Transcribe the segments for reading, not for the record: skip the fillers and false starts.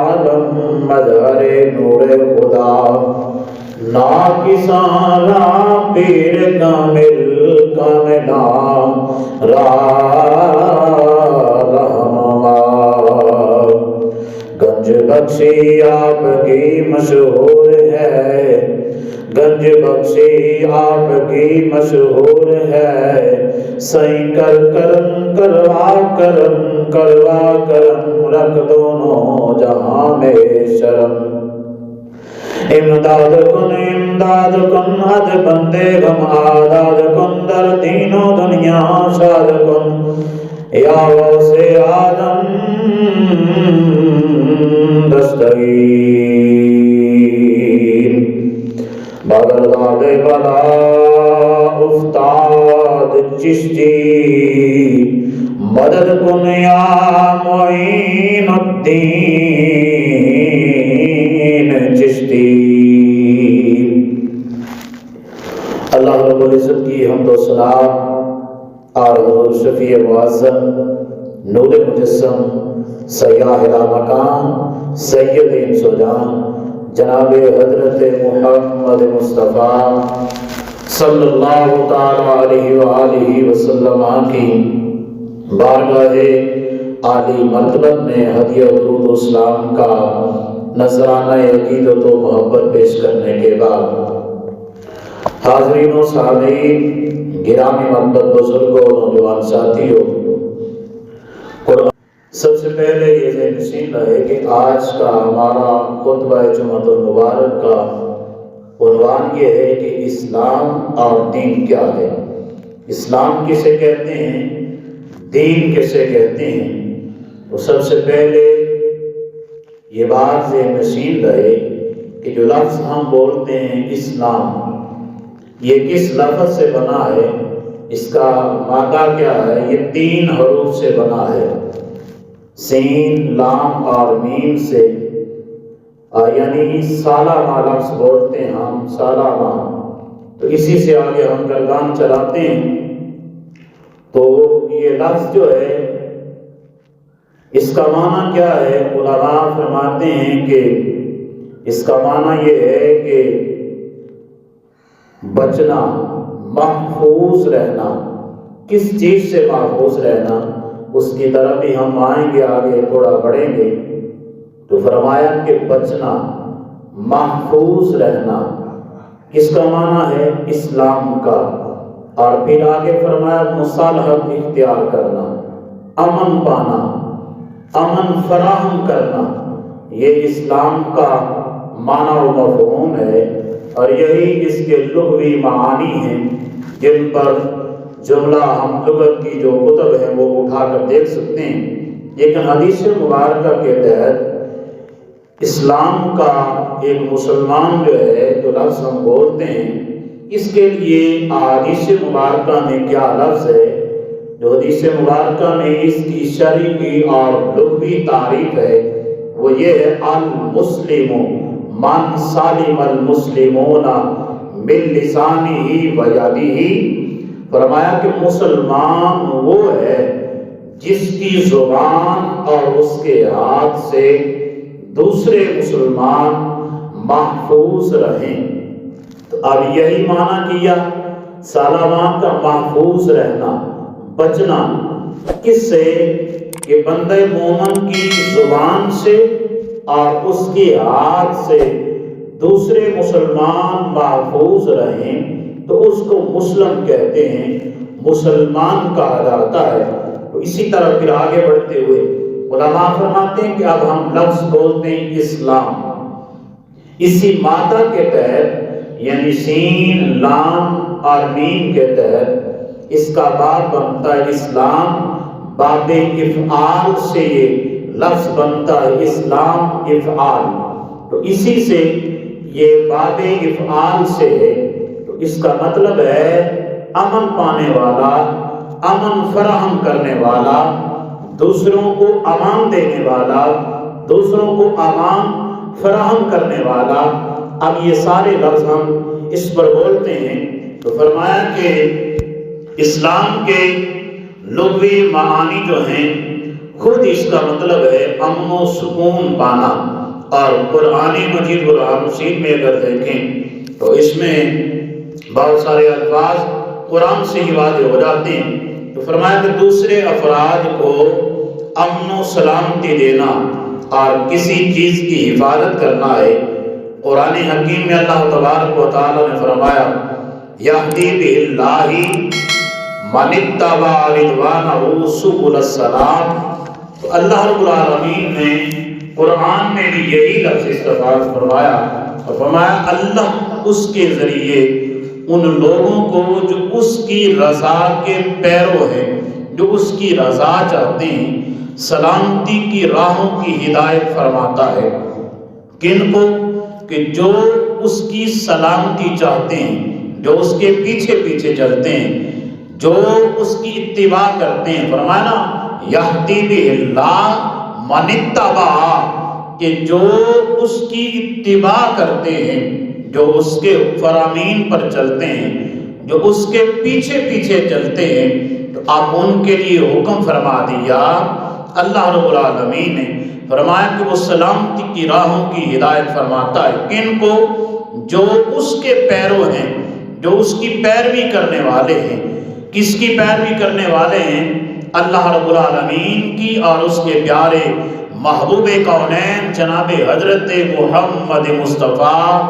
عالم مظہر نور خدا، ناقصانہ پیر کامل کاملہ رہنما، گنج بخشی آپ کی مشہور ہے، گنج بخشی آپ کی مشہور ہے، سائیں کر کرم کروا کرم کروا کرم، رکھ دونوں جہاں میں شرم، امداد کن حد بندے غم آداد کن، در تینوں دنیا شاد کن، یا غوث آدم دستگیر، بغداد بلا افتاد چشتی، مدد کن یا معین الدین چشتی۔ اللہ رب العزت کی حمد و ثنا اور حضور شفیع معظم نور مجسم سیاح مکان سید انس و جان جناب حضرت محمد مصطفیٰ صلی اللہ تعالی علیہ وآلہ وسلم کی بارگاہ عالی مرتبت میں ہدیہ درود و اسلام کا نذرانہ عقیدت و محبت پیش کرنے کے بعد، حاضرین و سامعین، گرامی محبت بزرگوں، نوجوان ساتھیوں، سب سے پہلے یہ ذہن نشین رہے کہ آج کا ہمارا خطبہ جمعۃ المبارک کا عنوان یہ ہے کہ اسلام اور دین کیا ہے۔ اسلام کسے کہتے ہیں، دین کسے کہتے ہیں؟ تو سب سے پہلے یہ بات ذہن نشین رہے کہ جو لفظ ہم بولتے ہیں اسلام، یہ کس لفظ سے بنا ہے، اس کا مادہ کیا ہے؟ یہ 3 حروف سے بنا ہے، سین، لام اور میم سے، یعنی سالامہ لفظ بولتے ہیں ہم، سالامہ، تو اسی سے آگے ہم گردان چلاتے ہیں۔ تو یہ لفظ جو ہے اس کا معنی کیا ہے؟ علماء فرماتے ہیں کہ اس کا معنی یہ ہے کہ بچنا، محفوظ رہنا۔ کس چیز سے محفوظ رہنا؟ اس کی طرف بھی ہم آئیں گے، آگے تھوڑا بڑھیں گے۔ تو فرمایا کہ بچنا، محفوظ رہنا، کس کا معنی ہے؟ اسلام کا۔ اور پھر آگے فرمایا مصالحت اختیار کرنا، امن پانا، امن فراہم کرنا، یہ اسلام کا معنی و مفہوم ہے، اور یہی اس کے لغوی معانی ہیں جن پر جملہ ہم لغت کی جو کتب ہیں وہ اٹھا کر دیکھ سکتے ہیں۔ لیکن حدیث مبارکہ کے تحت اسلام کا ایک مسلمان جو ہے، جو لفظ ہم بولتے ہیں، اس کے لیے حدیث مبارکہ میں کیا لفظ ہے؟ جو حدیث مبارکہ میں اس کی شرعی اور لغوی تعریف ہے وہ یہ ہے، المسلم من سالم المسلمون من لسانہ و یدہ۔ فرمایا کہ مسلمان وہ ہے جس کی زبان اور اس کے ہاتھ سے دوسرے مسلمان محفوظ رہیں۔ تو اب یہی معنی کیا سالامات کا، محفوظ رہنا، بچنا، کس سے؟ کہ بندہ مومن کی زبان سے اور اس کے ہاتھ سے دوسرے مسلمان محفوظ رہیں تو اس کو مسلم کہتے ہیں، مسلمان کہا جاتا ہے۔ تو اسی طرح پھر آگے بڑھتے ہوئے علماء فرماتے ہیں کہ اب ہم لفظ بولتے ہیں اسلام، اسی مادہ کے تحت، یعنی سین، لام اور میم کے تحت اس کا باب بنتا ہے اسلام، باب افعال سے یہ لفظ بنتا ہے اسلام افعال، تو اسی سے یہ باب افعال سے ہے۔ تو اس کا مطلب ہے امن پانے والا، امن فراہم کرنے والا، دوسروں کو امان دینے والا، دوسروں کو امان فراہم کرنے والا۔ اب یہ سارے لفظ ہم اس پر بولتے ہیں۔ تو فرمایا کہ اسلام کے لغوی معانی جو ہیں خود اس کا مطلب ہے امن و سکون پانا۔ اور قرآن مجید قرآن مجید میں اگر دیکھیں تو اس میں بہت سارے الفاظ قرآن سے ہی واضح ہو جاتے ہیں۔ تو فرمایا کہ دوسرے افراد کو امن و سلامتی دینا اور کسی چیز کی حفاظت کرنا ہے۔ قرآن حکیم میں اللہ تبارک و تعالی نے فرمایا یہدی بِاللَّهِ مَنِ اتَّبَعَ رِضْوَانَهُ سُبُلَ السَّلَامِ۔ تو اللہ رب العالمین نے قرآن میں بھی یہی لفظ استعمال فرمایا اور فرمایا اللہ اس کے ذریعے ان لوگوں کو جو اس کی رضا کے پیرو ہیں، جو اس کی رضا چاہتے ہیں، سلامتی کی راہوں کی ہدایت فرماتا ہے۔ کن کو؟ کہ جو اس کی سلامتی چاہتے ہیں، جو اس کے پیچھے پیچھے چلتے ہیں، جو اس کی اتباع کرتے ہیں۔ فرمایا نا یہدی بِاللَّهِ مَنِ اتَّبَعَ، کہ جو اس کی اتباع کرتے ہیں، جو اس کے فرامین پر چلتے ہیں، جو اس کے پیچھے پیچھے چلتے ہیں، تو آپ ان کے لیے حکم فرما دیا اللہ رب العالمین نے۔ فرمایا کہ وہ سلامتی کی راہوں کی ہدایت فرماتا ہے۔ کن کو؟ جو اس کے پیرو ہیں، جو اس کی پیروی کرنے والے ہیں۔ کس کی پیروی کرنے والے ہیں؟ اللہ رب العالمین کی اور اس کے پیارے محبوب کونین جناب حضرت محمد مصطفیٰ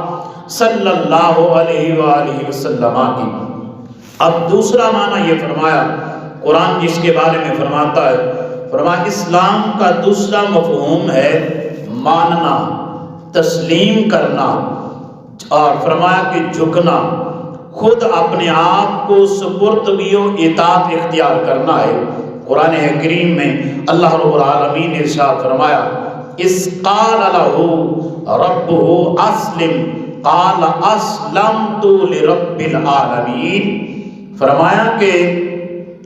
صلی اللہ علیہ وآلہ وسلم کی۔ اب دوسرا معنی یہ فرمایا قرآن جس کے بارے میں فرماتا ہے، فرمایا اسلام کا دوسرا مفہوم ہے ماننا، تسلیم کرنا، اور فرمایا کہ جھکنا، خود اپنے آپ کو سپردگی و اطاعت اختیار کرنا ہے۔ قرآن کریم میں اللہ رب العالمین نے ارشاد فرمایا اِذْ قَالَ لَهُ رَبُّهُ أَسْلِمْ قَالَ أَسْلَمْتُ لِرَبِّ الْعَالَمِينَ۔ فرمایا کہ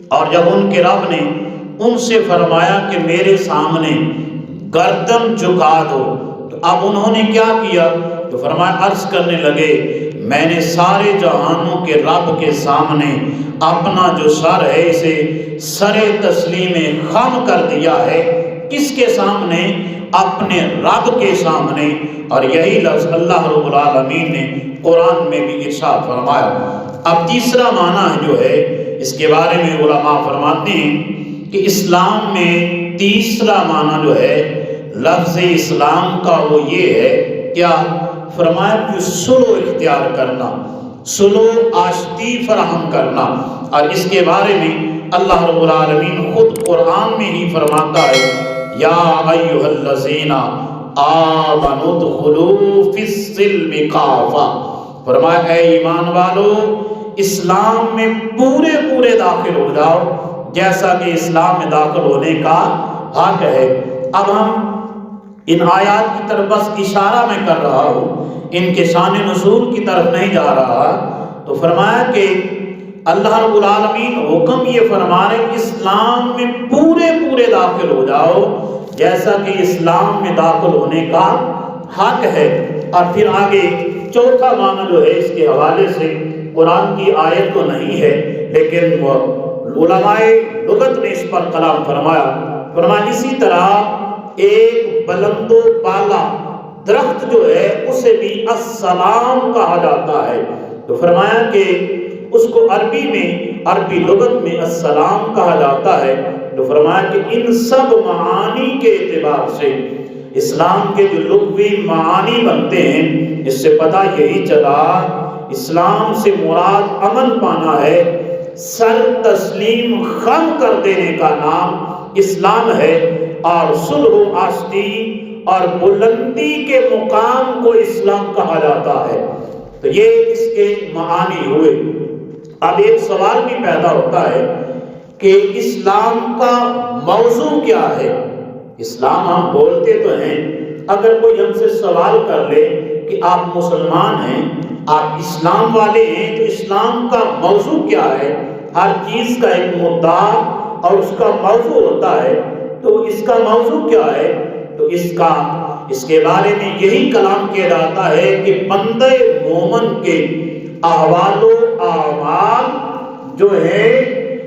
اور جب ان کے رب نے ان سے فرمایا کہ میرے سامنے گردن جھکا دو، تو اب انہوں نے کیا کیا؟ تو فرمایا عرض کرنے لگے میں نے سارے جہانوں کے رب کے سامنے اپنا جو سر ہے اسے سر تسلیم خم کر دیا ہے۔ کس کے سامنے؟ اپنے رب کے سامنے۔ اور یہی لفظ اللہ رب العالمین نے قرآن میں بھی ارشاد فرمایا۔ اب تیسرا معنی جو ہے اس کے بارے میں علماء فرماتے ہیں کہ اسلام میں تیسرا معنی جو ہے لفظ اسلام کا وہ یہ ہے، کیا؟ فرمایا کہ صلح اختیار کرنا، صلح آشتی فراہم کرنا۔ اور اس کے بارے میں اللہ رب العالمین خود قرآن میں ہی فرماتا ہے یا ایھا الذین آمنوا ادخلوا فی السلم کافہ۔ فرمایا اے ایمان والو اسلام میں پورے داخل ہو جاؤ جیسا کہ اسلام میں داخل ہونے کا حق ہے۔ اب ہم ان آیات کی طرف بس اشارہ میں کر رہا ہوں، ان کے شان نزول کی طرف نہیں جا رہا۔ تو فرمایا کہ اللہ رب العالمین حکم یہ فرما رہے کہ اسلام میں پورے داخل ہو جاؤ جیسا کہ اسلام میں داخل ہونے کا حق ہے۔ اور پھر آگے چوتھا معنی جو ہے اس کے حوالے سے قرآن کی آیت تو نہیں ہے لیکن علماء لغت نے اس پر کلام فرمایا۔ فرمایا اسی طرح ایک بلند و بالا درخت جو ہے اسے بھی السلام کہا جاتا ہے۔ تو فرمایا کہ اس کو عربی لغت میں السلام کہا جاتا ہے۔ تو فرمایا کہ ان سب معانی کے اعتبار سے اسلام کے جو لغوی معانی بنتے ہیں اس سے پتہ یہی چلا اسلام سے مراد امن پانا ہے۔ سر تسلیم خم کر دینے کا نام اسلام ہے، اور صلح و آشتی اور بلندی کے مقام کو اسلام کہا جاتا ہے۔ تو یہ اس کے معانی ہوئے۔ اب ایک سوال بھی پیدا ہوتا ہے کہ اسلام کا موضوع کیا ہے؟ اسلام ہم بولتے تو ہیں، اگر کوئی ہم سے سوال کر لے کہ آپ مسلمان ہیں، آپ اسلام والے ہیں، تو اسلام کا موضوع کیا ہے؟ ہر چیز کا ایک مدعا اور اس کا موضوع ہوتا ہے۔ تو اس کا موضوع کیا ہے؟ تو اس کے بارے میں یہی کلام کیا جاتا ہے کہ بندہ مومن کے احوال و اعمال جو ہے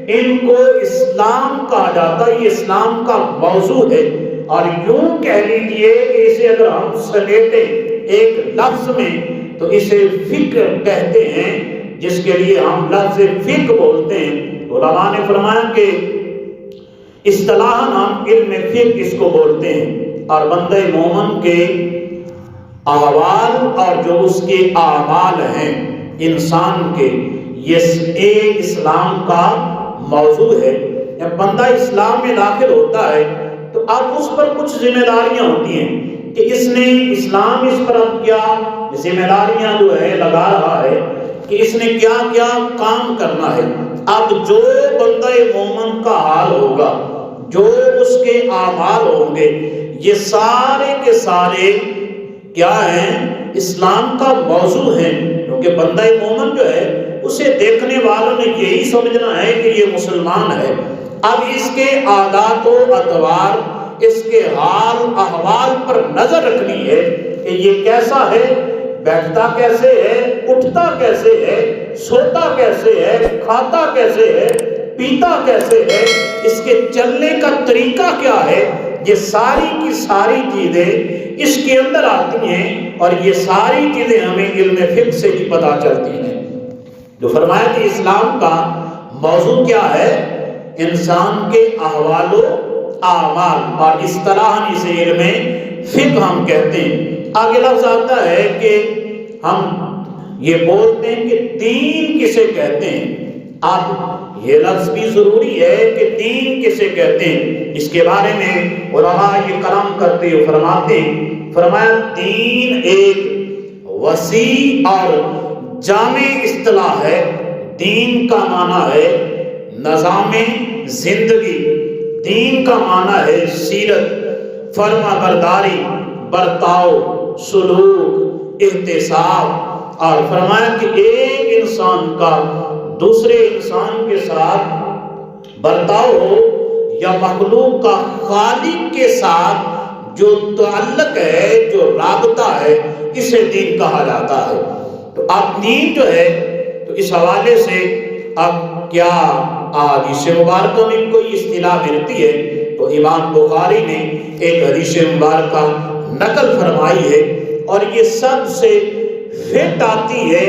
ان کو اسلام کہا جاتا ہے، یہ اسلام کا موضوع ہے۔ اور یوں کہہ لیجئے کہ اسے اگر ہم سمیٹیں ایک لفظ میں تو اسے فقہ کہتے ہیں، جس کے لیے ہم لفظ فقہ بولتے ہیں۔ علماء نے فرمایا کہ اصطلاحاً ہم علم فقہ اس کو بولتے ہیں، اور بندہ مومن کے احوال اور جو اس کے اعمال ہیں انسان کے، یہ اسلام کا موضوع ہے۔ جب بندہ اسلام میں داخل ہوتا ہے تو اب اس پر کچھ ذمہ داریاں ہوتی ہیں کہ اس نے اسلام اس پر اب کیا ذمہ داریاں جو ہے لگا رہا ہے کہ اس نے کیا کیا کام کرنا ہے۔ اب جو بندہ مومن کا حال ہوگا، جو اس کے اعمال ہوں گے، یہ سارے کے سارے کیا ہیں؟ اسلام کا موضوع ہے، کیونکہ بندہ مومن جو ہے اسے دیکھنے والوں نے یہی سمجھنا ہے کہ یہ مسلمان ہے۔ اب اس کے عادات و اطوار، اس کے حال احوال پر نظر رکھنی ہے کہ یہ کیسا ہے، بیٹھتا کیسے ہے، اٹھتا کیسے ہے، سوتا کیسے ہے، کھاتا کیسے ہے، پیتا کیسے ہے، اس کے چلنے کا طریقہ کیا ہے۔ یہ ساری کی ساری چیزیں اس کے اندر آتی ہیں، اور یہ ساری چیزیں ہمیں علم فقہ سے ہی پتہ چلتی ہیں۔ جو فرمایا کہ اسلام کا موضوع کیا ہے؟ انسان کے احوال و اعمال، اور اصطلاحاً اسے علم فقہ ہم کہتے ہیں۔ آگے لفظ آتا ہے کہ ہم یہ بولتے ہیں کہ دین کسے کہتے ہیں۔ اب یہ لفظ بھی ضروری ہے کہ دین کسے کہتے ہیں، اس کے بارے میں علماء یہ کلام کرتے ہوئے فرماتے ہیں، فرمایا دین ایک وسیع اور جامع اصطلاح ہے۔ دین کا معنی ہے نظام زندگی، دین کا معنی ہے سیرت، فرما برداری، برتاؤ، سلوک، احتساب۔ اور فرمایا کہ ایک انسان کا دوسرے انسان کے ساتھ برتاؤ ہو، یا مخلوق کا خالق کے ساتھ جو تعلق ہے، جو رابطہ ہے، اسے دین کہا جاتا ہے۔ تو اب دین جو ہے تو اس حوالے سے اب کیا حدیث مبارکہ میں کوئی اصطلاح ملتی ہے تو امام بخاری نے ایک حدیث مبارکہ نقل فرمائی ہے، اور یہ سب سے فٹ آتی ہے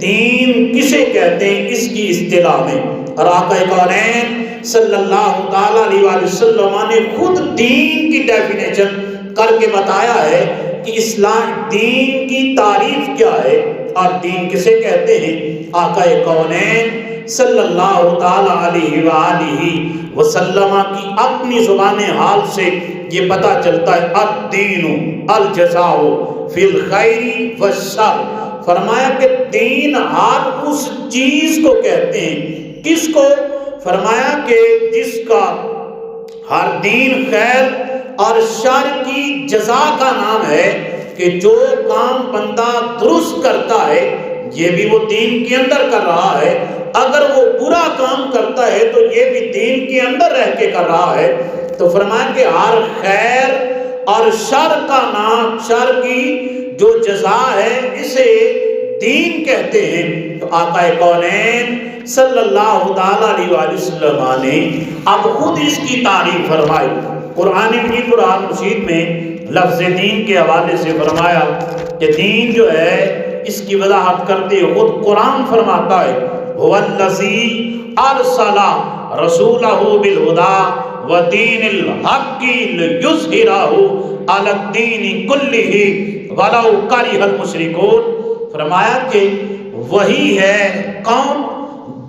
دین کسے کہتے ہیں اس کی اصطلاح میں۔ اور آقا کونین صلی اللہ تعالیٰ علیہ وآلہ وسلم نے خود دین کی ڈیفینیشن کر کے بتایا ہے کہ اسلام دین کی تعریف کیا ہے اور دین کسے کہتے ہیں۔ آقا کونین صلی اللہ تعالیٰ علیہ وآلہ وسلم کی اپنی زبان حال سے یہ پتہ چلتا ہے الدین الجزاء فی الخیر والشر۔ فرمایا کہ دین ہر اس چیز کو کہتے ہیں، کس کو؟ فرمایا کہ جس کا ہر دین خیر اور شر کی جزا کا نام ہے، کہ جو کام بندہ درست کرتا ہے یہ بھی وہ دین کے اندر کر رہا ہے، اگر وہ برا کام کرتا ہے تو یہ بھی دین کے اندر رہ کے کر رہا ہے۔ تو فرمایا کہ ہر خیر اور شر کا نام، شر کی جو جزا ہے، اسے دین کہتے ہیں۔ تو آقا کونین صلی اللہ تعالیٰ علیہ وآلہ وسلم نے اب خود اس کی تعریف فرمائی۔ قرآن مجید قرآن مجید میں لفظ دین کے حوالے سے فرمایا کہ دین جو ہے اس کی وضاحت کرتے خود قرآن فرماتا ہے هو الذی ارسل رسولہ بالہدی ودین الحق لیظہرہ علی الدین کلہ ولو کرہ المشرکون۔ فرمایا کہ وہی ہے کون؟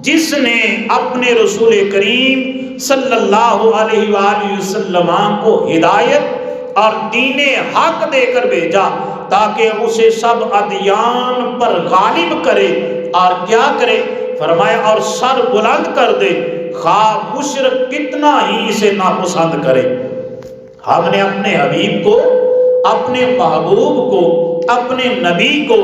جس نے اپنے رسول کریم صلی اللہ علیہ وآلہ وسلم کو ہدایت اور دین حق دے کر بھیجا تاکہ اسے سب ادیان پر غالب کرے، اور کیا کرے؟ فرمایا اور سر بلند کر دے، خواہ مشرک کتنا ہی اسے ناپسند کرے۔ ہم نے اپنے حبیب کو، اپنے محبوب کو، اپنے نبی کو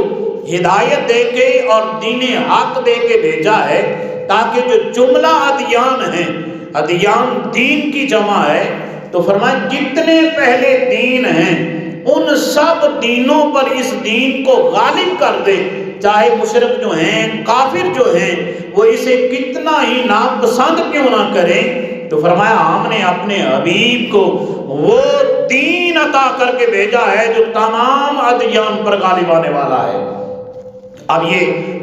ہدایت دے کے اور دین حق دے کے بھیجا ہے تاکہ جو جملہ ادیان ہیں، ادیان دین کی جمع ہے، تو فرمایا جتنے پہلے دین ہیں ان سب دینوں پر اس دین کو غالب کر دے، چاہے مشرک جو ہیں، کافر جو ہیں، وہ اسے کتنا ہی ناپسند کیوں نہ کریں، تو فرمایا ہم نے اپنے حبیب کو وہ دین عطا کر کے بھیجا ہے جو تمام ادیان پر غالب آنے والا ہے۔ اب یہ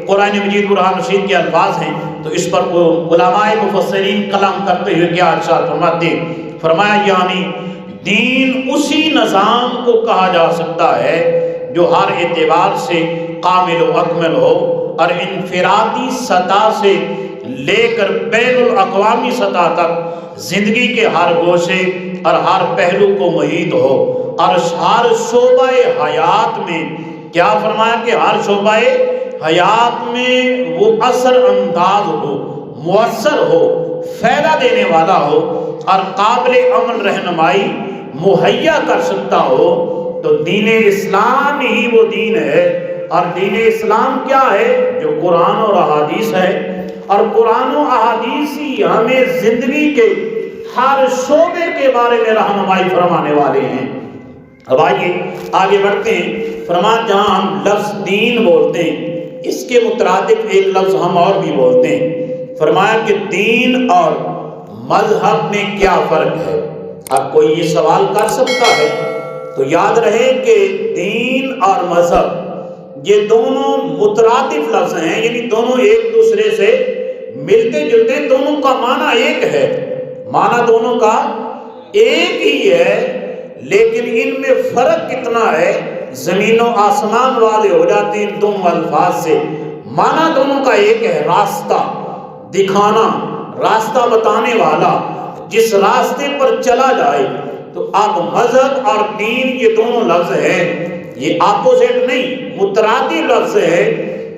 قرآن مجید قرآن رشید کے الفاظ ہیں، تو اس پر علماء مفسرین کلام کرتے ہوئے کیا ارشاد فرماتے ہیں، فرمایا یعنی دین اسی نظام کو کہا جا سکتا ہے جو ہر اعتبار سے کامل و اکمل ہو اور انفرادی سطح سے لے کر بین الاقوامی سطح تک زندگی کے ہر گوشے اور ہر پہلو کو محیط ہو، اور ہر شعبہ حیات میں کیا فرمایا کہ ہر شعبہ حیات میں وہ اثر انداز ہو، مؤثر ہو، فائدہ دینے والا ہو اور قابل عمل رہنمائی مہیا کر سکتا ہو، تو دین اسلام ہی وہ دین ہے۔ اور دین اسلام کیا ہے؟ جو قرآن اور احادیث ہے، اور قرآن و احادیث ہی ہمیں زندگی کے ہر شعبے کے بارے میں رہنمائی فرمانے والے ہیں۔ اب آئیے آگے بڑھتے ہیں، فرمایا جہاں ہم لفظ دین بولتے ہیں اس کے مترادف ایک لفظ ہم اور بھی بولتے ہیں، فرمایا کہ دین اور مذہب میں کیا فرق ہے؟ اب کوئی یہ سوال کر سکتا ہے، تو یاد رہے کہ دین اور مذہب یہ دونوں مترادف لفظ ہیں، یعنی دونوں ایک دوسرے سے ملتے جلتے، دونوں کا معنی ایک ہے، معنی دونوں کا ایک ہی ہے، لیکن ان میں فرق کتنا ہے، زمین و آسمان والے ہو جاتے ہیں ان دونوں الفاظ سے۔ معنی دونوں کا ایک ہے، راستہ دکھانا، راستہ بتانے والا، جس راستے پر چلا جائے۔ تو اب مذہب اور دین یہ دونوں لفظ ہیں، یہ اپوزٹ نہیں، مترادف لفظ ہے،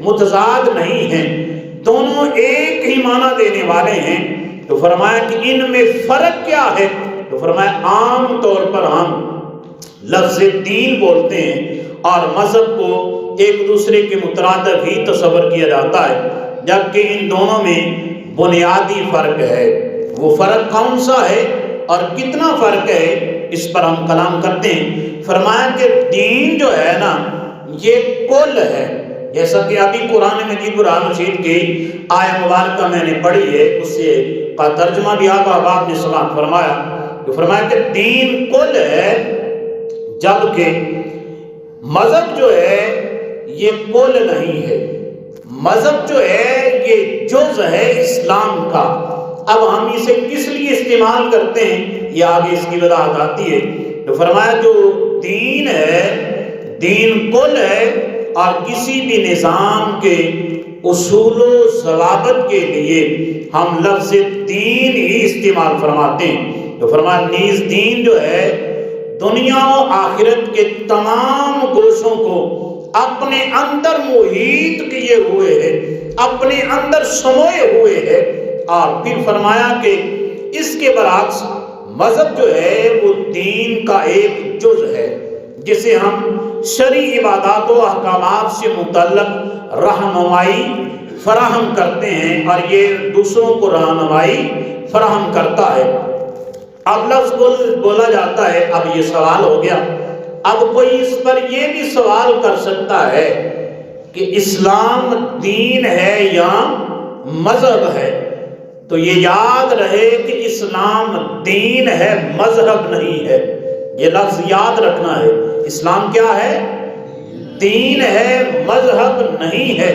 متضاد نہیں ہیں، دونوں ایک ہی معنی دینے والے ہیں۔ تو فرمایا کہ ان میں فرق کیا ہے؟ تو فرمایا عام طور پر ہم لفظ دین بولتے ہیں اور مذہب کو ایک دوسرے کے مترادف ہی تصور کیا جاتا ہے، جبکہ ان دونوں میں بنیادی فرق ہے۔ وہ فرق کون سا ہے اور کتنا فرق ہے، اس پر ہم کلام کرتے ہیں۔ فرمایا کہ دین جو ہے نا یہ کل ہے، جیسا کہ ابھی قرآن مجید قرآن مجید کی آیہ مبارکہ میں نے پڑھی ہے، اس سے کا ترجمہ بھی آپ نے سماعت فرمایا، تو فرمایا کہ دین کل ہے، جبکہ مذہب جو ہے یہ کل نہیں ہے، مذہب جو ہے یہ جز ہے اسلام کا۔ اب ہم اسے کس لیے استعمال کرتے ہیں یہ آگے اس کی وضاحت آتی ہے۔ تو فرمایا جو دین ہے، دین کل ہے، اور کسی بھی نظام کے اصول و ضوابط کے لیے ہم لفظ دین ہی استعمال فرماتے ہیں۔ تو فرمایا نیز دین جو ہے دنیا و آخرت کے تمام گوشوں کو اپنے اندر محیط کیے ہوئے ہے، اپنے اندر سموئے ہوئے ہے۔ اور پھر فرمایا کہ اس کے برعکس مذہب جو ہے وہ دین کا ایک جز ہے، جسے ہم شرعی عبادات و احکامات سے متعلق رہنمائی فراہم کرتے ہیں، اور یہ دوسروں کو رہنمائی فراہم کرتا ہے۔ اب لفظ بولا جاتا ہے، اب یہ سوال ہو گیا، اب کوئی اس پر یہ بھی سوال کر سکتا ہے کہ اسلام دین ہے یا مذہب ہے؟ تو یہ یاد رہے کہ اسلام دین ہے، مذہب نہیں ہے، یہ لفظ یاد رکھنا ہے۔ اسلام کیا ہے؟ دین ہے، مذہب نہیں ہے۔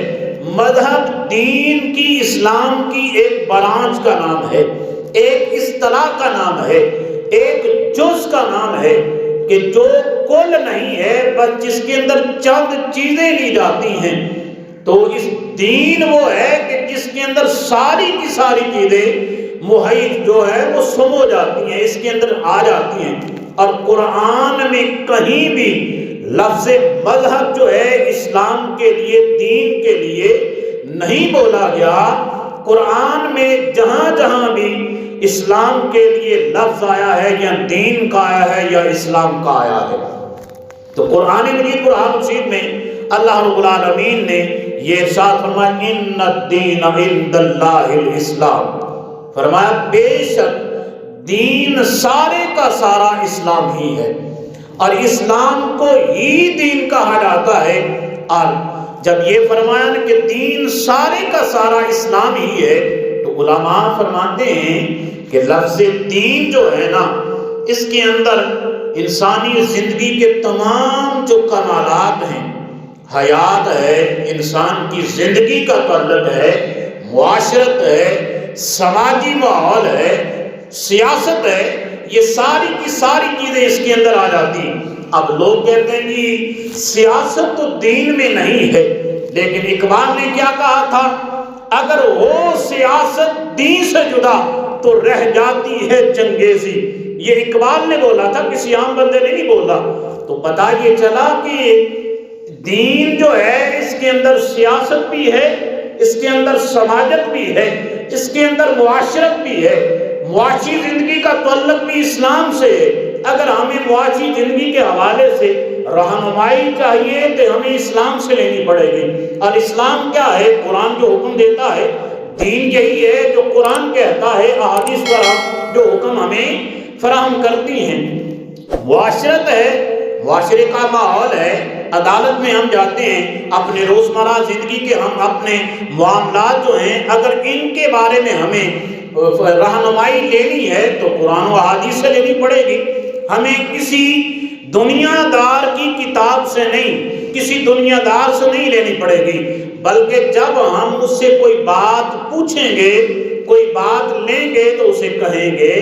مذہب دین کی، اسلام کی ایک برانچ کا نام ہے، ایک اصطلاح کا نام ہے، ایک جز کا نام ہے، کہ جو کل نہیں ہے، بس جس کے اندر چند چیزیں لی جاتی ہیں۔ تو اس دین وہ ہے کہ جس کے اندر ساری کی ساری چیزیں محیط جو ہے وہ سمو جاتی ہیں، اس کے اندر آ جاتی ہیں۔ اور قرآن میں کہیں بھی لفظ مذہب جو ہے اسلام کے لیے، دین کے لیے نہیں بولا گیا۔ قرآن میں جہاں جہاں بھی اسلام کے لیے لفظ آیا ہے، یا دین کا آیا ہے یا اسلام کا آیا ہے۔ تو قرآن مجید قرآن مجید میں اللہ رب العالمین نے یہ ارشاد فرمایا ان الدین عند اللہ الاسلام، فرمایا بے شک دین سارے کا سارا اسلام ہی ہے، اور اسلام کو ہی دین کہا جاتا ہے۔ اور جب یہ فرمایا کہ دین سارے کا سارا اسلام ہی ہے، تو علماء فرماتے ہیں کہ لفظ دین جو ہے نا، اس کے اندر انسانی زندگی کے تمام جو کمالات ہیں، حیات ہے، انسان کی زندگی کا تعلق ہے، معاشرت ہے، سماجی ماحول ہے، سیاست ہے، یہ ساری کی ساری چیزیں اس کے اندر آ جاتی ہیں۔ اب لوگ کہتے ہیں کہ سیاست تو دین میں نہیں ہے، لیکن اقبال نے کیا کہا تھا؟ اگر ہو سیاست دین سے جدا تو رہ جاتی ہے چنگیزی۔ یہ اقبال نے بولا تھا، کسی عام بندے نے نہیں بولا۔ تو پتہ یہ چلا کہ دین جو ہے اس کے اندر سیاست بھی ہے، اس کے اندر سماجت بھی ہے، اس کے اندر معاشرت بھی ہے، معاشی زندگی کا تعلق بھی اسلام سے ہے۔ اگر ہمیں معاشی زندگی کے حوالے سے رہنمائی چاہیے تو ہمیں اسلام سے لینی پڑے گی۔ اور اسلام کیا ہے؟ قرآن جو حکم دیتا ہے، دین یہی ہے جو قرآن کہتا ہے، احادیث پر جو حکم ہمیں فراہم کرتی ہیں۔ معاشرت ہے، معاشرے کا ماحول ہے، عدالت میں ہم جاتے ہیں، اپنے روزمرہ زندگی کے ہم اپنے معاملات جو ہیں، اگر ان کے بارے میں ہمیں رہنمائی لینی ہے تو قرآن و حدیث سے لینی پڑے گی۔ ہمیں کسی دنیا دار کی کتاب سے نہیں، کسی دنیا دار سے نہیں لینی پڑے گی، بلکہ جب ہم اس سے کوئی بات پوچھیں گے، کوئی بات لیں گے تو اسے کہیں گے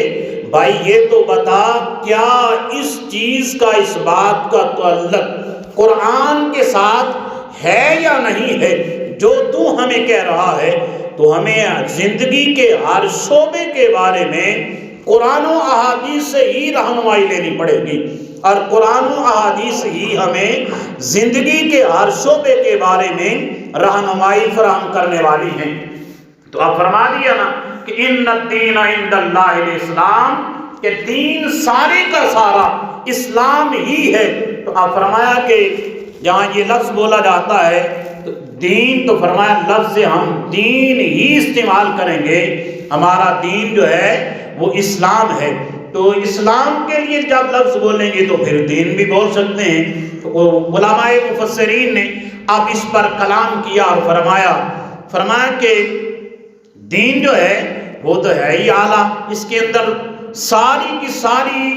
بھائی یہ تو بتا کیا اس چیز کا، اس بات کا تعلق قرآن کے ساتھ ہے یا نہیں ہے؟ جو تو ہمیں کہہ رہا ہے، تو ہمیں زندگی کے ہر شعبے کے بارے میں قرآن و احادیث سے ہی رہنمائی لینی پڑے گی، اور قرآن و احادیث ہی ہمیں زندگی کے ہر شعبے کے بارے میں رہنمائی فراہم کرنے والی ہیں۔ تو اب فرما دیا نا کہ ان الدین عند اللہ الاسلام، کہ دین سارے کا سارا اسلام ہی ہے۔ تو اب فرمایا کہ جہاں یہ لفظ بولا جاتا ہے تو دین، تو فرمایا لفظ ہم دین ہی استعمال کریں گے، ہمارا دین جو ہے وہ اسلام ہے۔ تو اسلام کے لیے جب لفظ بولیں گے تو پھر دین بھی بول سکتے ہیں۔ تو علماء مفسرین نے اب اس پر کلام کیا اور فرمایا کہ دین جو ہے وہ تو ہے ہی اعلیٰ، اس کے اندر ساری کی ساری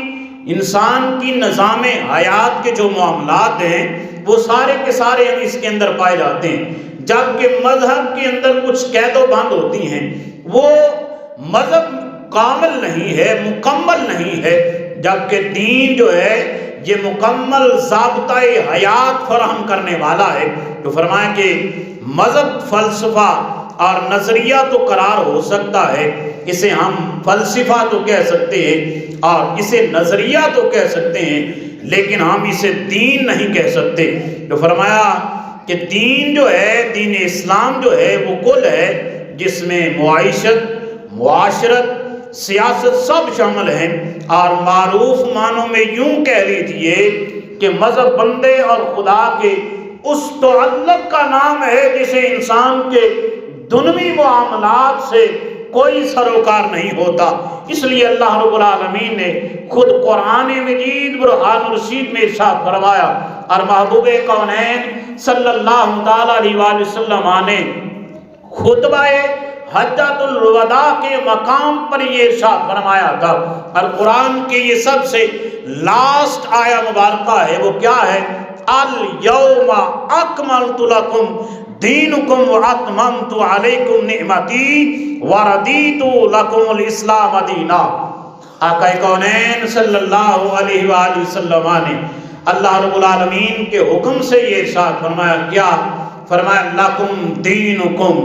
انسان کی نظام حیات کے جو معاملات ہیں وہ سارے کے سارے اس کے اندر پائے جاتے ہیں۔ جبکہ مذہب کے اندر کچھ قید و بند ہوتی ہیں، وہ مذہب کامل نہیں ہے، مکمل نہیں ہے، جبکہ دین جو ہے یہ مکمل ضابطۂ حیات فراہم کرنے والا ہے۔ تو فرمایا کہ مذہب فلسفہ اور نظریہ تو قرار ہو سکتا ہے، اسے ہم فلسفہ تو کہہ سکتے ہیں اور اسے نظریہ تو کہہ سکتے ہیں، لیکن ہم اسے دین نہیں کہہ سکتے۔ تو فرمایا کہ دین جو ہے، دین اسلام جو ہے وہ کل ہے جس میں معیشت، معاشرت، سیاست سب شامل ہیں، اور معروف معنوں میں یوں کہہ لیجئے کہ مذہب بندے اور خدا کے اس تعلق کا نام ہے جسے انسان کے دنوی معاملات سے کوئی سروکار نہیں ہوتا۔ اس لیے اللہ رب العالمین نے خود قرآن مجید برہان الرشید میں ارشاد فرمایا، اور محبوب کونین صلی اللہ تعالیٰ علیہ وآلہ وسلم نے خطبہ حجۃ الوداع کے مقام پر یہ ارشاد فرمایا تھا۔ اور قرآن کے یہ سب سے لاسٹ آیا مبارکہ ہے، وہ کیا ہے؟ الیوم اکملت لکم دینکم واتممت علیکم نعمتی ورضیت لکم الاسلام دینا۔ آقا کونین صلی اللہ علیہ وآلہ وسلم نے اللہ رب العالمین کے حکم سے یہ ارشاد فرمایا، کیا فرمایا؟ لکم دینکم،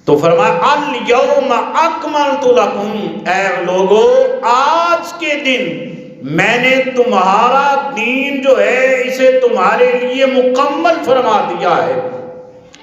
تو فرمایا الیوم اکملت لکم، اے لوگو آج کے دن میں نے تمہارا دین جو ہے اسے تمہارے لیے مکمل فرما دیا ہے۔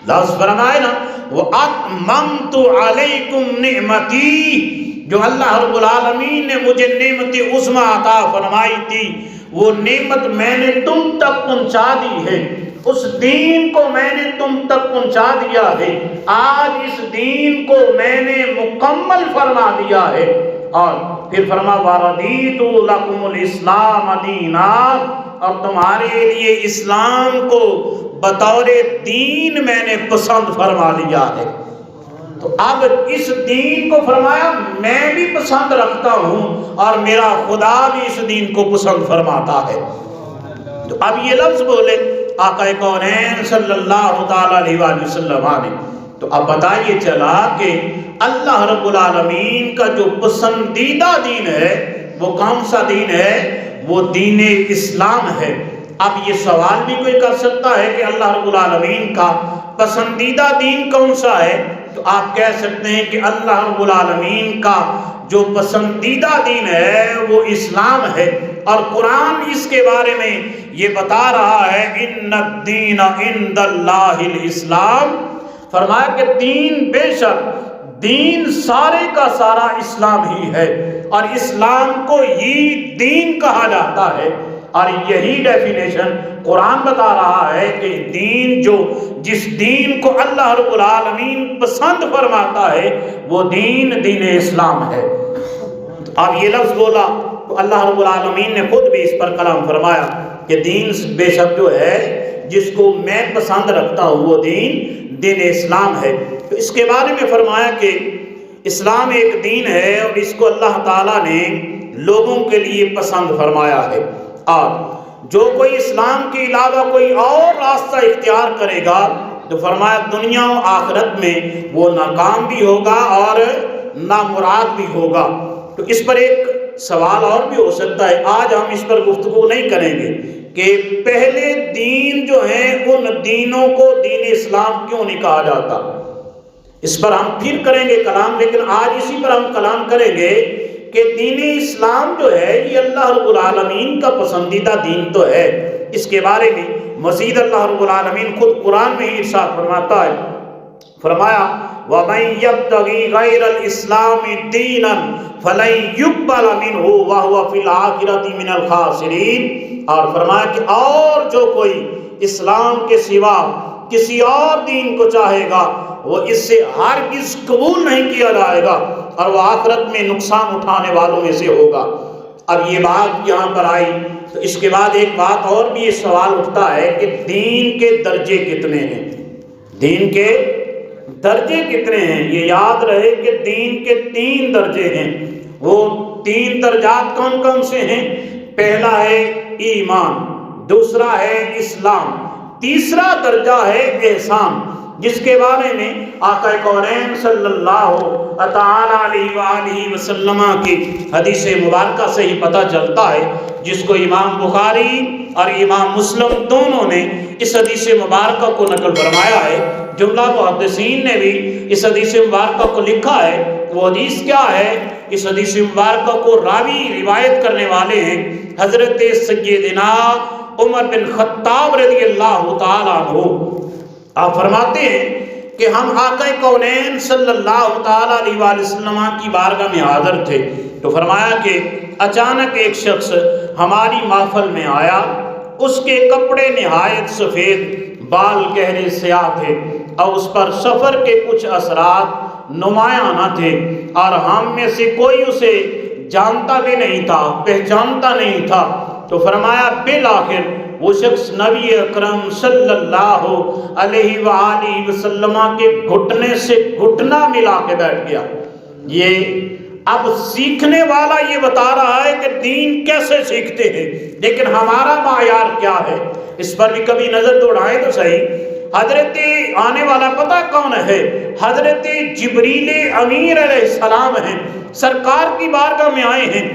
لفظ فرمائے نا وَأَتْمَمْتُ عَلَيْكُمْ نِعْمَتِي، جو اللہ رب العالمین نے مجھے نعمت عظمیٰ عطا فرمائی تھی، وہ نعمت میں نے تم تک پہنچا دی ہے، اس دین کو میں نے تم تک پہنچا دیا ہے، آج اس دین کو میں نے مکمل فرما دیا ہے۔ اور پھر فرما وَرَضِيتُ لَكُمُ الْإِسْلَامَ دِينًا، اور تمہارے لیے اسلام کو بطور دین میں نے پسند فرما لیا ہے۔ تو اب اس دین کو فرمایا میں بھی پسند رکھتا ہوں اور میرا خدا بھی اس دین کو پسند فرماتا ہے۔ تو اب یہ لفظ بولے آقا کونین صلی اللہ تعالیٰ علیہ وآلہ وسلم نے، تو اب بتائیے چلا کہ اللہ رب العالمین کا جو پسندیدہ دین ہے وہ کون سا دین ہے؟ وہ دین اسلام ہے۔ اب یہ سوال بھی کوئی کر سکتا ہے کہ اللہ رب العالمین کا پسندیدہ دین کون سا ہے؟ تو آپ کہہ سکتے ہیں کہ اللہ رب العالمین کا جو پسندیدہ دین ہے وہ اسلام ہے، اور قرآن اس کے بارے میں یہ بتا رہا ہے ان الدین عند اللہ الاسلام، فرمایا کہ دین بے شک دین سارے کا سارا اسلام ہی ہے، اور اسلام کو ہی دین کہا جاتا ہے۔ اور یہی ڈیفینیشن قرآن بتا رہا ہے کہ دین جس دین کو اللہ رب العالمین پسند فرماتا ہے وہ دین اسلام ہے۔ اب یہ لفظ بولا تو اللہ رب العالمین نے خود بھی اس پر کلام فرمایا کہ دین بے شک جو ہے جس کو میں پسند رکھتا ہوں وہ دین اسلام ہے۔ تو اس کے بارے میں فرمایا کہ اسلام ایک دین ہے اور اس کو اللہ تعالیٰ نے لوگوں کے لیے پسند فرمایا ہے، اور جو کوئی اسلام کے علاوہ کوئی اور راستہ اختیار کرے گا تو فرمایا دنیا و آخرت میں وہ ناکام بھی ہوگا اور نامراد بھی ہوگا۔ تو اس پر ایک سوال اور بھی ہو سکتا ہے، آج ہم اس پر گفتگو نہیں کریں گے کہ پہلے دین جو ہیں ان دینوں کو دین اسلام کیوں نہیں کہا جاتا، اس پر ہم پھر کریں گے کلام، لیکن آج اسی پر ہم کلام کریں گے کہ دین اسلام جو ہے یہ اللہ رب العالمین کا پسندیدہ دین تو ہے۔ اس کے بارے میں مزید اللہ رب العالمین خود قرآن میں ہی ارشاد فرماتا ہے، فرمایا وَمَن يَبْتَغِي غَيْرَ الْإِسْلَامِ دِينًا فَلَن يُقْبَلَ مِنْهُ وَهُوَ فِي الْآخِرَةِ مِنَ الْخَاسِرِينَ، اور فرمایا کہ اور جو کوئی اسلام کے سوا کسی اور دین کو چاہے گا وہ اس سے ہرگز قبول نہیں کیا جائے گا اور وہ آخرت میں نقصان اٹھانے والوں میں سے ہوگا۔ اب یہ بات یہاں پر آئی تو اس کے بعد ایک بات اور بھی یہ سوال اٹھتا ہے کہ دین کے درجے کتنے ہیں؟ دین کے درجے کتنے ہیں؟ یہ یاد رہے کہ دین کے 3 درجے ہیں۔ وہ 3 درجات کون کون سے ہیں؟ پہلا ہے ایمان، دوسرا ہے اسلام، تیسرا درجہ ہے احسان، جس کے بارے میں آقا کونین صلی اللہ تعالیٰ علیہ وآلہ وسلم کی حدیث مبارکہ سے ہی پتہ چلتا ہے، جس کو امام بخاری اور امام مسلم دونوں نے اس حدیث مبارکہ کو نقل فرمایا ہے۔ جملہ محدثین نے بھی اس حدیث مبارکہ کو لکھا ہے۔ وہ حدیث کیا ہے؟ اس حدیث مبارکہ کو راوی روایت کرنے والے ہیں حضرت سیدنا عمر بن خطاب رضی اللہ تعالیٰ عنہ۔ آپ فرماتے ہیں کہ ہم آقا کونین صلی اللہ تعالیٰ علیہ وآلہ وسلم کی بارگاہ میں حاضر تھے، تو فرمایا کہ اچانک ایک شخص ہماری محفل میں آیا، اس کے کپڑے نہایت سفید، بال گہرے سیاہ تھے اور اس پر سفر کے کچھ اثرات نمایاں نہ تھے، اور ہم میں سے کوئی اسے جانتا بھی نہیں تھا، پہچانتا نہیں تھا۔ تو فرمایا بالآخر وہ شخص نبی اکرم صلی اللہ علیہ وآلہ وسلم کے گھٹنے سے گھٹنا ملا کے بیٹھ گیا۔ یہ اب سیکھنے والا یہ بتا رہا ہے کہ دین کیسے سیکھتے ہیں، لیکن ہمارا معیار کیا ہے؟ اس پر بھی کبھی نظر دوڑائیں تو صحیح۔ حضرت آنے والا پتہ کون ہے؟ حضرت جبریل امیر علیہ السلام ہیں، سرکار کی بارگاہ میں آئے ہیں،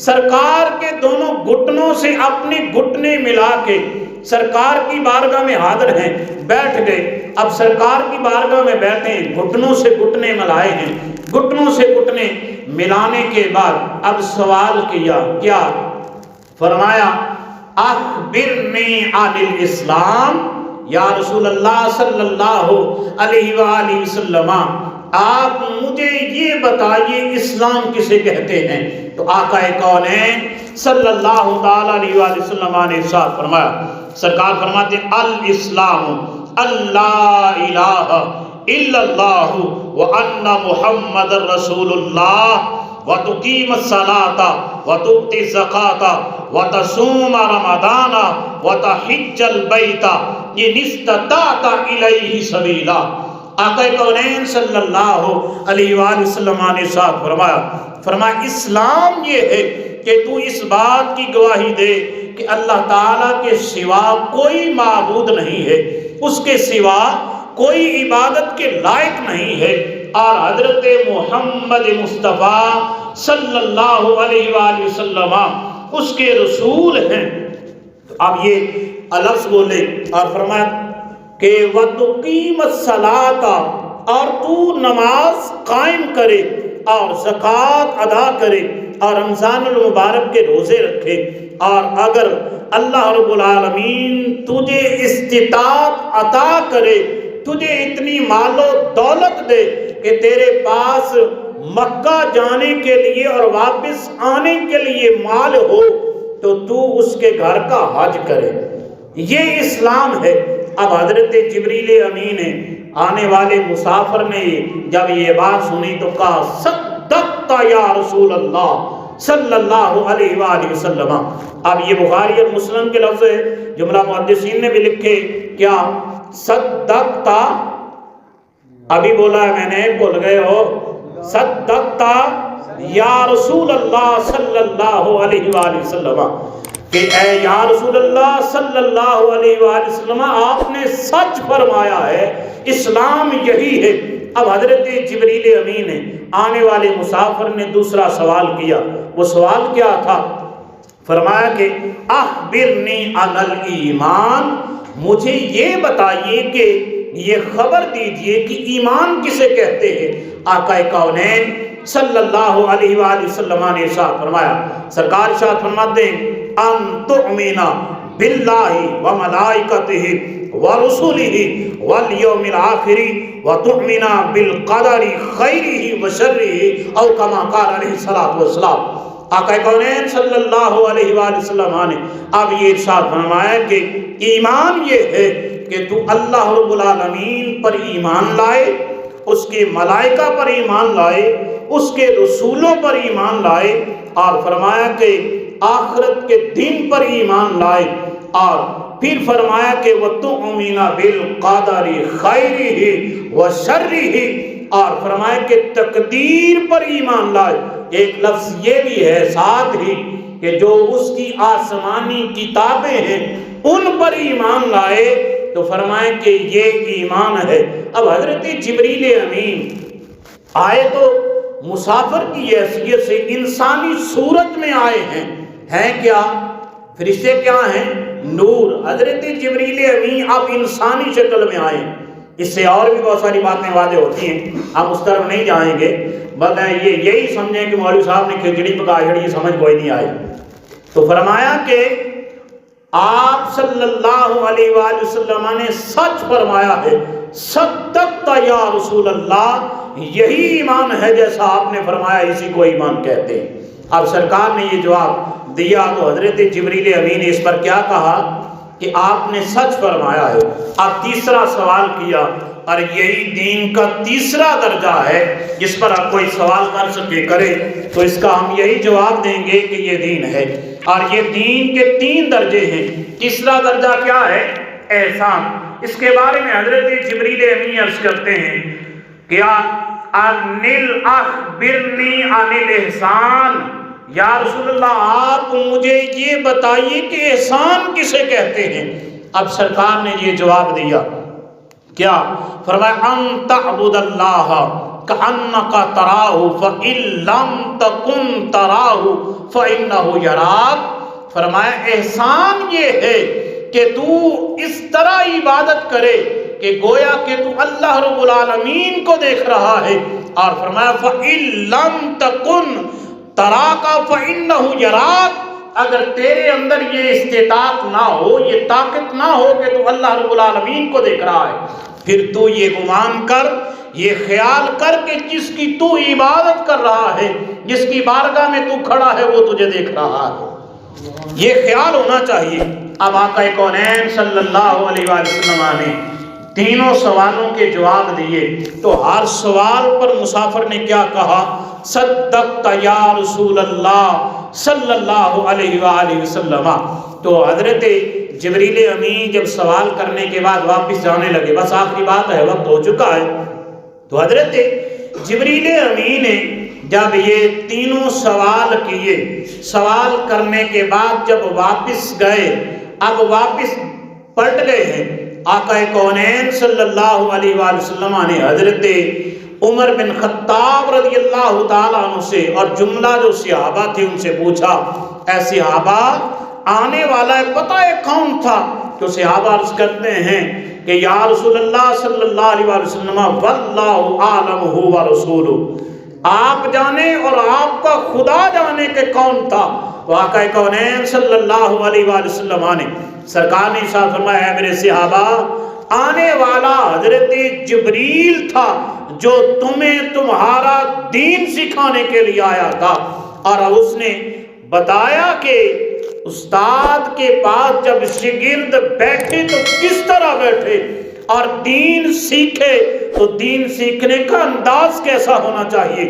سرکار کے دونوں گھٹنوں سے اپنے گھٹنے ملا کے سرکار کی بارگاہ میں حاضر ہیں، بیٹھ گئے۔ اب سرکار کی بارگاہ میں بیٹھے ہیں، گھٹنوں سے گھٹنے ملائے ہیں، گھٹنوں سے گھٹنے ملانے کے بعد اب سوال کیا، کیا فرمایا اخبرنی عن الاسلام، یا رسول اللہ صلی اللہ علیہ وآلہ وسلم آپ مجھے یہ بتائیے اسلام کسے کہتے ہیں؟ تو آقا کونین صلی اللہ تعالیٰ علیہ وآلہ وسلم نے ارشاد فرمایا، سرکار فرماتے ہیں الاسلام اللہ الہ الا اللہ وان محمد رسول اللہ، وتقیم الصلاۃ وتؤتی الزکاۃ وتصوم رمضان وتحج البیت ان استطعت الیہ سبیلا۔ آقا کونین صلی اللہ علیہ وآلہ وسلم نے ساتھ فرمایا اسلام یہ ہے کہ تو اس بات کی گواہی دے کہ اللہ تعالیٰ کے سوا کوئی معبود نہیں ہے، اس کے سوا کوئی عبادت کے لائق نہیں ہے، اور حضرت محمد مصطفیٰ صلی اللہ علیہ وآلہ وسلم اس کے رسول ہیں۔ اب یہ لفظ بولے اور فرمایا کہ وَتُقِيمَ الصَّلَاةَ، اور تو نماز قائم کرے اور زکوٰۃ ادا کرے اور رمضان المبارک کے روزے رکھے، اور اگر اللہ رب العالمین تجھے استطاعت عطا کرے، تجھے اتنی مال و دولت دے کہ تیرے پاس مکہ جانے کے لیے اور واپس آنے کے لیے مال ہو، تو اس کے گھر کا حج کرے۔ یہ اسلام ہے۔ اب حضرت جبریل امین آنے والے مسافر نے جب یہ بات سنی تو کہا صدقت یا رسول اللہ صلی اللہ علیہ وآلہ وسلم۔ اب یہ بخاری اور مسلم کے لفظ ہے، جملہ محدثین نے بھی لکھے کیا صدقت، ابھی بولا ہے میں نے، بھول گئے ہو، صدقت یا رسول اللہ صلی اللہ علیہ وآلہ وسلم، کہ اے یا رسول اللہ صلی اللہ علیہ وآلہ وسلم آپ نے سچ فرمایا ہے، اسلام یہی ہے۔ اب حضرت جبریل امین آنے والے مسافر نے دوسرا سوال کیا، وہ سوال کیا تھا؟ فرمایا کہ اخبرنی عن الایمان، مجھے یہ بتائیے کہ یہ خبر دیجئے کہ ایمان کسے کہتے ہیں۔ آقا کونین صلی اللہ علیہ وآلہ وسلم نے ارشاد فرمایا، سرکار ارشاد فرماتے ہیں ان تؤمن باللہ وملائکتہ ورسلہ والیوم الآخر وتؤمن بالقدر خیرہ وشرہ، او کما قال علیہ الصلوۃ والسلام۔ آقا کونین صلی اللہ علیہ وآلہ وسلم نے اب یہ ارشاد فرمایا کہ ایمان یہ ہے کہ تو اللہ رب العالمین پر ایمان لائے، اس کے ملائکہ پر ایمان لائے، اس کے رسولوں پر ایمان لائے، اور فرمایا کہ آخرت کے دن پر ایمان لائے، اور پھر فرمایا کہ وَتُؤْمِنَ بِالْقَدَرِ خَيْرِهِ وَشَرِّهِ، اور فرمایا کہ تقدیر پر ایمان لائے۔ ایک لفظ یہ بھی ہے ساتھ ہی کہ جو اس کی آسمانی کتابیں ہیں ان پر ایمان لائے، تو فرمائے کہ یہ ایمان ہے۔ اب حضرت جبریل امین آئے تو مسافر کی حیثیت سے انسانی صورت میں آئے ہیں کیا؟ فرشتے کیا ہیں؟ نور۔ حضرت جبریل امین اب انسانی شکل میں آئے۔ اس سے اور بھی بہت ساری باتیں واضح ہوتی ہیں، ہم اس طرف نہیں جائیں گے، بس یہی سمجھیں کہ مولوی صاحب نے کھچڑی پکائی، یہ سمجھ کوئی نہیں آئی۔ تو فرمایا کہ آپ صلی اللہ علیہ وآلہ وسلم نے سچ فرمایا ہے، صدقت یا رسول اللہ، یہی ایمان ہے جیسا آپ نے فرمایا، اسی کو ایمان کہتے ہیں۔ اب سرکار نے یہ جواب دیا تو حضرت جبریل امین نے اس پر کیا کہا کہ آپ نے سچ فرمایا ہے۔ اب تیسرا سوال کیا، اور یہی دین کا تیسرا درجہ ہے، جس پر آپ کوئی سوال کر سکے کرے تو اس کا ہم یہی جواب دیں گے کہ یہ دین ہے، اور یہ دین کے 3 درجے ہیں۔ تیسرا درجہ کیا ہے؟ احسان۔ اس کے بارے میں حضرت جبریل امین عرض کرتے ہیں کیا اخبرنی عن الاحسان، یا رسول اللہ آپ مجھے یہ بتائیے کہ احسان کسے کہتے ہیں؟ اب سرکار نے یہ جواب دیا، کیا؟ فرمایا ان تعبد اللہ کأنک تراہ فإن لم تکن تراہ فإنہ یراک۔ فرمایا احسان یہ ہے کہ تو اس طرح عبادت کرے کہ گویا کہ تو اللہ رب العالمین کو دیکھ رہا ہے، اور فرمایا فإن لم تکن تراک فإنہ یراک، اگر تیرے اندر یہ استطاعت نہ ہو، یہ طاقت نہ ہو کہ تو اللہ رب العالمین کو دیکھ رہا ہے، پھر تو یہ گمان کر، یہ خیال کر کہ جس کی تو عبادت کر رہا ہے، جس کی بارگاہ میں تو کھڑا ہے، وہ تجھے دیکھ رہا ہے۔ یہ خیال ہونا چاہیے۔ اب آقا کونین صلی اللہ علیہ وآلہ وسلم نے تینوں سوالوں کے جواب دیے، تو ہر سوال پر مسافر نے کیا کہا؟ صدقت یا رسول اللہ صلی اللہ علیہ وآلہ وسلم۔ تو حضرت جبریل امین جب سوال کرنے کے بعد واپس جانے لگے، بس آخری بات ہے، وقت ہو چکا ہے، تو حضرت جبریل امین نے جب یہ تینوں سوال کیے، سوال کرنے کے بعد جب واپس گئے، اب واپس پلٹ گئے ہیں، آقا کونین صلی اللہ علیہ وآلہ وسلم نے حضرت عمر بن خطاب رضی اللہ تعالیٰ عنہ سے اور جملہ جو صحابہ تھے ان سے پوچھا، اے صحابہ آنے والا پتہ ہے کون تھا؟ تو صحابہ عرض کرتے ہیں کہ یا رسول اللہ صلی اللہ علیہ وسلم واللہ عالم و رسولہ، آپ جانے اور آپ کا خدا جانے کہ کون تھا۔ تو آقا کونین صلی اللہ علیہ وسلم نے سرکار نے ارشاد فرمایا، ہے میرے صحابہ آنے والا حضرت جبریل تھا جو تمہیں تمہارا دین سکھانے کے لیے آیا تھا، اور اس نے بتایا کہ استاد کے پاس جب شاگرد بیٹھے تو کس طرح بیٹھے، اور دین سیکھے تو دین سیکھنے کا انداز کیسا ہونا چاہیے۔